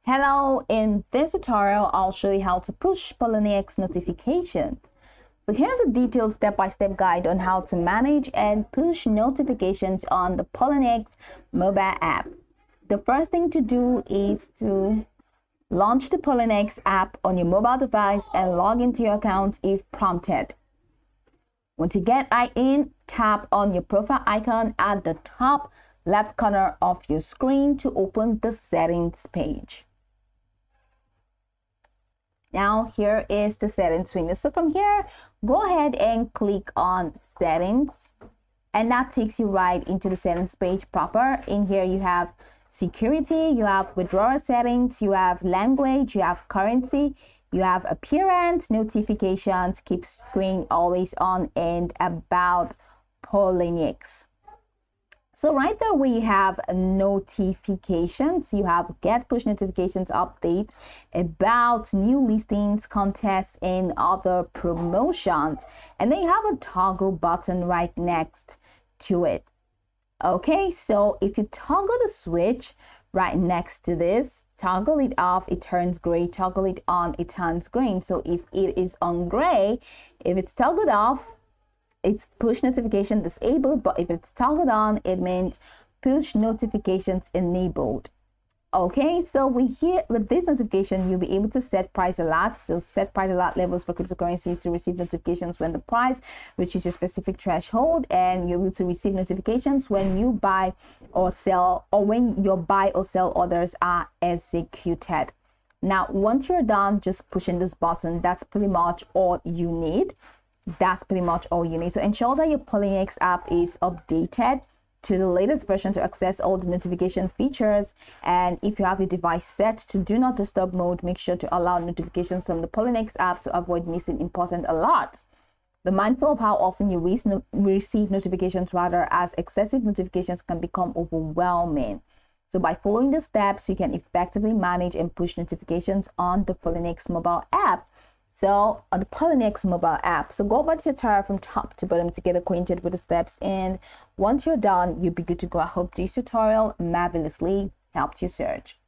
Hello, in this tutorial, I'll show you how to push Poloniex notifications. So here's a detailed step-by-step guide on how to manage and push notifications on the Poloniex mobile app. The first thing to do is to launch the Poloniex app on your mobile device and log into your account if prompted. Once you get in, tap on your profile icon at the top left corner of your screen to open the settings page. Now here is the settings window. So from here, go ahead and click on settings, and that takes you right into the settings page proper. In here you have security, you have withdrawal settings, you have language, you have currency, you have appearance, notifications, keep screen always on, and about Poloniex. So right there we have notifications. You have get push notifications updates about new listings, contests, and other promotions. And then you have a toggle button right next to it. Okay, so if you toggle the switch right next to this, toggle it off, it turns gray, toggle it on, it turns green. So if it is on gray, if it's toggled off, it's push notification disabled, but if it's toggled on, it means push notifications enabled. Okay, so with this notification, you'll be able to set price alert. So set price alert levels for cryptocurrency to receive notifications when the price reaches your specific threshold, and you're able to receive notifications when you buy or sell, or when your buy or sell orders are executed. Now, once you're done just pushing this button, that's pretty much all you need. So ensure that your Poloniex app is updated to the latest version to access all the notification features. And if you have your device set to do not disturb mode, make sure to allow notifications from the Poloniex app to avoid missing important alerts. Be mindful of how often you receive notifications, rather, as excessive notifications can become overwhelming. So by following the steps, you can effectively manage and push notifications on the Poloniex mobile app. So on the Poloniex mobile app, so go over the tutorial from top to bottom to get acquainted with the steps, and once you're done, you'll be good to go. I hope this tutorial marvelously helped you search.